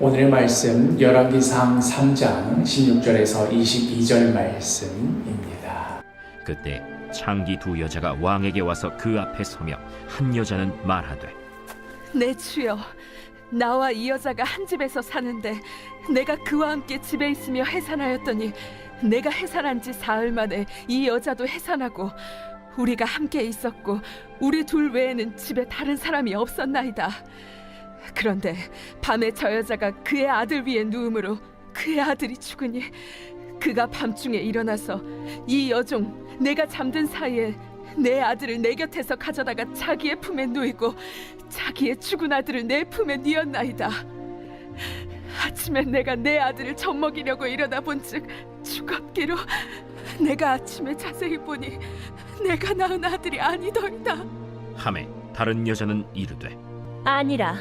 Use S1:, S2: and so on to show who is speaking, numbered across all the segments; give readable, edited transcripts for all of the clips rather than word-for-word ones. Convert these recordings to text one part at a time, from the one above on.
S1: 오늘의 말씀 열왕기상 3장 16절에서 22절 말씀입니다.
S2: 그때 창기 두 여자가 왕에게 와서 그 앞에 서며 한 여자는 말하되,
S3: 내 주여, 나와 이 여자가 한 집에서 사는데 내가 그와 함께 집에 있으며 해산하였더니 내가 해산한 지 사흘 만에 이 여자도 해산하고 우리가 함께 있었고 우리 둘 외에는 집에 다른 사람이 없었나이다. 그런데 밤에 저 여자가 그의 아들 위에 누움으로 그의 아들이 죽으니 그가 밤중에 일어나서 이 여종 내가 잠든 사이에 내 아들을 내 곁에서 가져다가 자기의 품에 누이고 자기의 죽은 아들을 내 품에 뉘었나이다. 아침에 내가 내 아들을 젖먹이려고 일어나 본즉 죽었기로 내가 아침에 자세히 보니 내가 낳은 아들이 아니더이다.
S2: 하매 다른 여자는 이르되,
S4: 아니라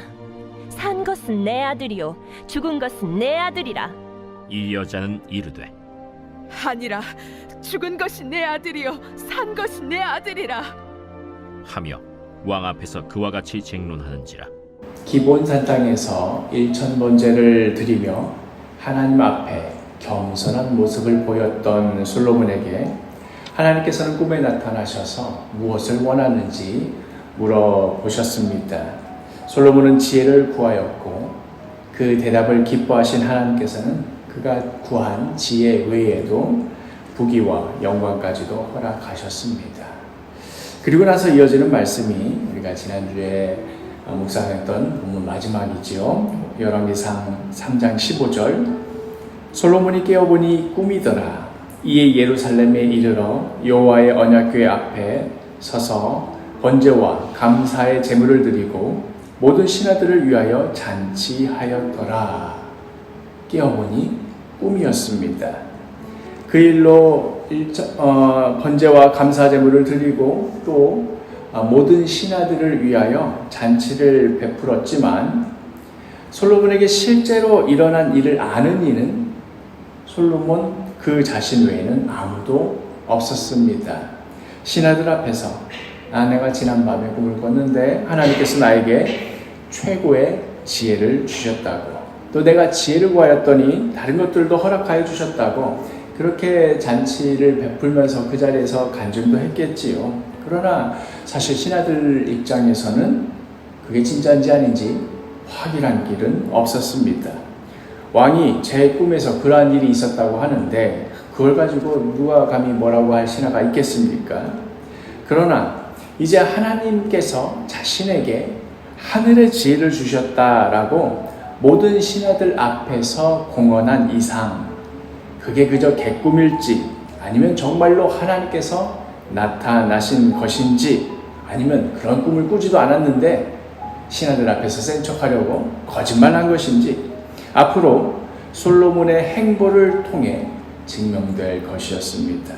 S4: 산 것은 내 아들이요 죽은 것은 내 아들이라.
S2: 이 여자는 이르되,
S3: 아니라 죽은 것이 내 아들이요 산 것이 내 아들이라
S2: 하며 왕 앞에서 그와 같이 쟁론하는지라.
S1: 기본산 땅에서 일천번제를 드리며 하나님 앞에 겸손한 모습을 보였던 솔로몬에게 하나님께서는 꿈에 나타나셔서 무엇을 원하는지 물어보셨습니다. 솔로몬은 지혜를 구하였고 그 대답을 기뻐하신 하나님께서는 그가 구한 지혜 외에도 부귀와 영광까지도 허락하셨습니다. 그리고 나서 이어지는 말씀이 우리가 지난주에 묵상했던 본문 마지막이지요. 열왕기상 3장 15절, 솔로몬이 깨어보니 꿈이더라. 이에 예루살렘에 이르러 여호와의 언약궤 앞에 서서 번제와 감사의 제물을 드리고 모든 신하들을 위하여 잔치하였더라. 깨어보니 꿈이었습니다. 그 일로 번제와 감사 제물을 드리고 또 모든 신하들을 위하여 잔치를 베풀었지만 솔로몬에게 실제로 일어난 일을 아는 이는 솔로몬 그 자신 외에는 아무도 없었습니다. 신하들 앞에서 내가 지난밤에 꿈을 꿨는데 하나님께서 나에게 최고의 지혜를 주셨다고, 또 내가 지혜를 구하였더니 다른 것들도 허락하여 주셨다고 그렇게 잔치를 베풀면서 그 자리에서 간증도 했겠지요. 그러나 사실 신하들 입장에서는 그게 진짜인지 아닌지 확인한 길은 없었습니다. 왕이 제 꿈에서 그러한 일이 있었다고 하는데 그걸 가지고 누가 감히 뭐라고 할 신하가 있겠습니까? 그러나 이제 하나님께서 자신에게 하늘의 지혜를 주셨다라고 모든 신하들 앞에서 공언한 이상, 그게 그저 개꿈일지 아니면 정말로 하나님께서 나타나신 것인지 아니면 그런 꿈을 꾸지도 않았는데 신하들 앞에서 센 척하려고 거짓말한 것인지 앞으로 솔로몬의 행보를 통해 증명될 것이었습니다.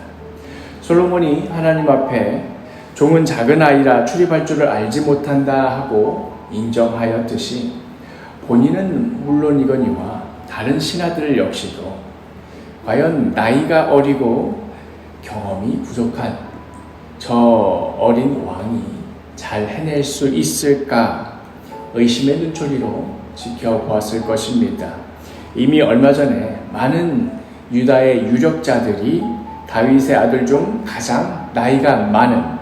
S1: 솔로몬이 하나님 앞에 종은 작은 아이라 출입할 줄을 알지 못한다 하고 인정하였듯이 본인은 물론이거니와 다른 신하들 역시도 과연 나이가 어리고 경험이 부족한 저 어린 왕이 잘 해낼 수 있을까 의심의 눈초리로 지켜보았을 것입니다. 이미 얼마 전에 많은 유다의 유력자들이 다윗의 아들 중 가장 나이가 많은,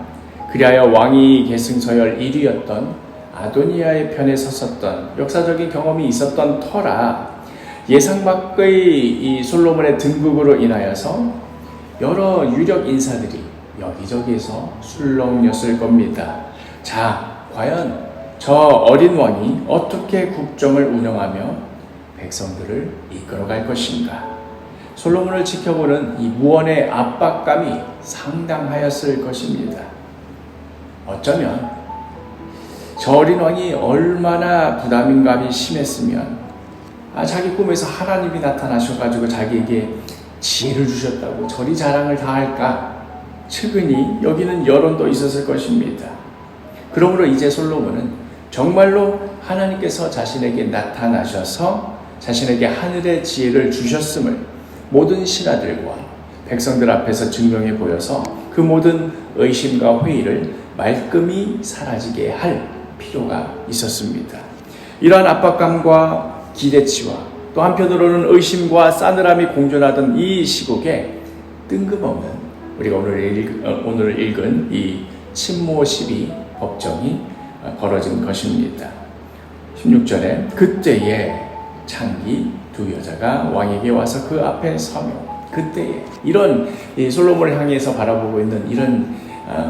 S1: 그리하여 왕위 계승서열 1위였던 아도니아의 편에 섰었던 역사적인 경험이 있었던 터라 예상 밖의 이 솔로몬의 등극으로 인하여서 여러 유력 인사들이 여기저기에서 술렁였을 겁니다. 자, 과연 저 어린 왕이 어떻게 국정을 운영하며 백성들을 이끌어갈 것인가? 솔로몬을 지켜보는 이 무언의 압박감이 상당하였을 것입니다. 어쩌면 저 어린 왕이 얼마나 부담감이 심했으면 자기 꿈에서 하나님이 나타나셔가지고 자기에게 지혜를 주셨다고 저리 자랑을 다 할까? 측은히 여기는 여론도 있었을 것입니다. 그러므로 이제 솔로몬은 정말로 하나님께서 자신에게 나타나셔서 자신에게 하늘의 지혜를 주셨음을 모든 신하들과 백성들 앞에서 증명해 보여서 그 모든 의심과 회의를 말끔히 사라지게 할 필요가 있었습니다. 이러한 압박감과 기대치와 또 한편으로는 의심과 싸늘함이 공존하던 이 시국에 뜬금없는 우리가 오늘 읽은 이 친모 시비 법정이 벌어진 것입니다. 16절에 그때에 창기 두 여자가 왕에게 와서 그 앞에 서며 그때에 이런 솔로몬을 향해서 바라보고 있는 이런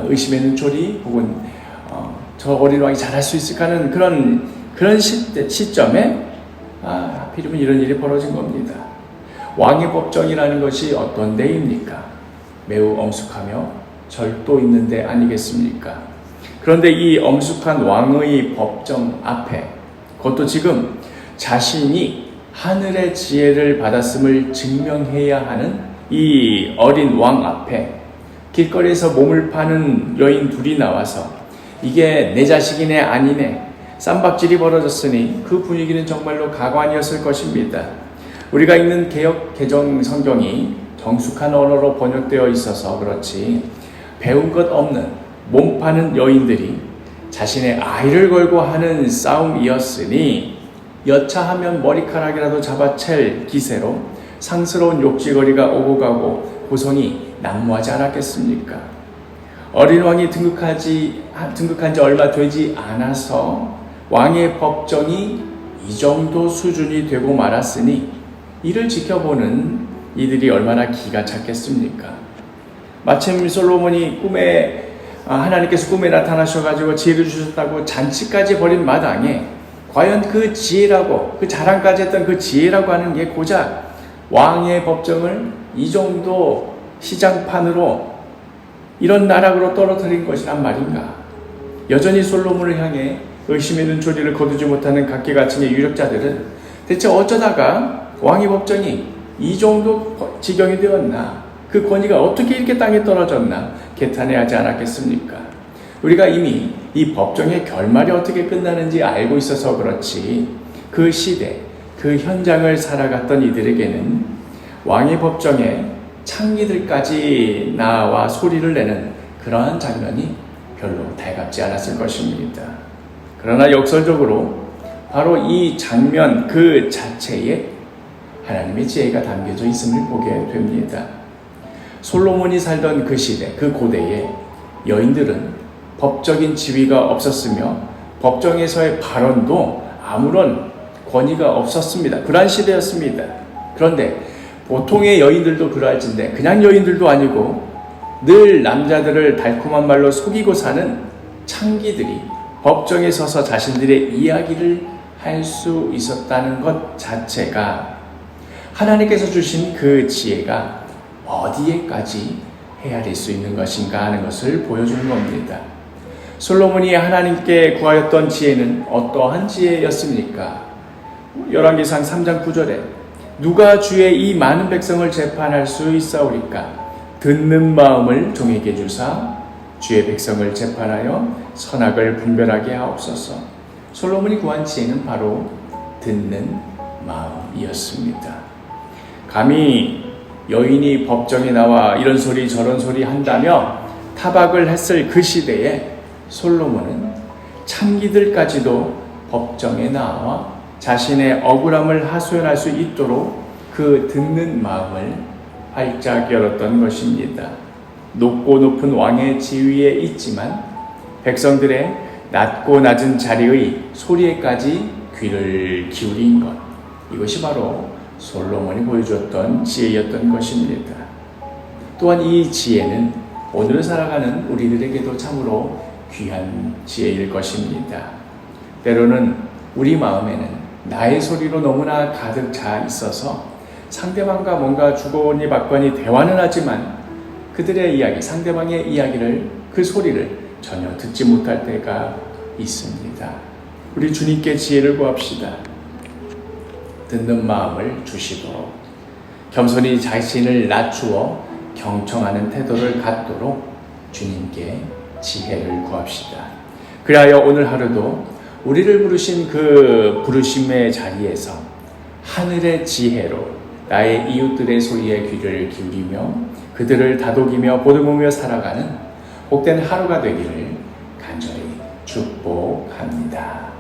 S1: 의심의 눈초리 혹은 저 어린 왕이 잘할 수 있을까 하는 그런 시점에 하필이면 이런 일이 벌어진 겁니다. 왕의 법정이라는 것이 어떤 데입니까? 매우 엄숙하며 절도 있는 데 아니겠습니까? 그런데 이 엄숙한 왕의 법정 앞에 그것도 지금 자신이 하늘의 지혜를 받았음을 증명해야 하는 이 어린 왕 앞에 길거리에서 몸을 파는 여인 둘이 나와서 이게 내 자식이네 아니네 쌈박질이 벌어졌으니 그 분위기는 정말로 가관이었을 것입니다. 우리가 읽는 개역 개정 성경이 정숙한 언어로 번역되어 있어서 그렇지 배운 것 없는 몸 파는 여인들이 자신의 아이를 걸고 하는 싸움이었으니 여차하면 머리카락이라도 잡아챌 기세로 상스러운 욕지거리가 오고 가고 고성이 난무하지 않았겠습니까? 어린 왕이 등극한 지 얼마 되지 않아서 왕의 법정이 이 정도 수준이 되고 말았으니 이를 지켜보는 이들이 얼마나 기가 찼겠습니까? 마침 솔로몬이 하나님께서 꿈에 나타나셔가지고 지혜를 주셨다고 잔치까지 벌인 마당에 과연 그 지혜라고 그 자랑까지 했던 그 지혜라고 하는 게 고작 왕의 법정을 이 정도 시장판으로 이런 나락으로 떨어뜨린 것이란 말인가? 여전히 솔로몬을 향해 의심의 눈초리를 거두지 못하는 각계각층의 유력자들은 대체 어쩌다가 왕의 법정이 이 정도 지경이 되었나? 그 권위가 어떻게 이렇게 땅에 떨어졌나? 개탄해하지 않았겠습니까? 우리가 이미 이 법정의 결말이 어떻게 끝나는지 알고 있어서 그렇지 그 시대, 그 현장을 살아갔던 이들에게는 왕의 법정에 창기들까지 나와 소리를 내는 그러한 장면이 별로 달갑지 않았을 것입니다. 그러나 역설적으로 바로 이 장면 그 자체에 하나님의 지혜가 담겨져 있음을 보게 됩니다. 솔로몬이 살던 그 시대, 그 고대에 여인들은 법적인 지위가 없었으며 법정에서의 발언도 아무런 권위가 없었습니다. 그러한 시대였습니다. 그런데 보통의 여인들도 그러할진데 그냥 여인들도 아니고 늘 남자들을 달콤한 말로 속이고 사는 창기들이 법정에 서서 자신들의 이야기를 할 수 있었다는 것 자체가 하나님께서 주신 그 지혜가 어디에까지 헤아릴 수 있는 것인가 하는 것을 보여주는 겁니다. 솔로몬이 하나님께 구하였던 지혜는 어떠한 지혜였습니까? 열왕기상 3장 9절에 누가 주의 이 많은 백성을 재판할 수 있사오리까? 듣는 마음을 종에게 주사 주의 백성을 재판하여 선악을 분별하게 하옵소서. 솔로몬이 구한 지혜는 바로 듣는 마음이었습니다. 감히 여인이 법정에 나와 이런 소리 저런 소리 한다며 타박을 했을 그 시대에 솔로몬은 창기들까지도 법정에 나와 자신의 억울함을 하소연할 수 있도록 그 듣는 마음을 활짝 열었던 것입니다. 높고 높은 왕의 지위에 있지만 백성들의 낮고 낮은 자리의 소리에까지 귀를 기울인 것, 이것이 바로 솔로몬이 보여주었던 지혜였던 것입니다. 또한 이 지혜는 오늘 살아가는 우리들에게도 참으로 귀한 지혜일 것입니다. 때로는 우리 마음에는 나의 소리로 너무나 가득 차 있어서 상대방과 뭔가 주거니 받거니 대화는 하지만 그들의 이야기, 상대방의 이야기를, 그 소리를 전혀 듣지 못할 때가 있습니다. 우리 주님께 지혜를 구합시다. 듣는 마음을 주시도록 겸손히 자신을 낮추어 경청하는 태도를 갖도록 주님께 지혜를 구합시다. 그리하여 오늘 하루도 우리를 부르신 그 부르심의 자리에서 하늘의 지혜로 나의 이웃들의 소리에 귀를 기울이며 그들을 다독이며 보듬으며 살아가는 복된 하루가 되기를 간절히 축복합니다.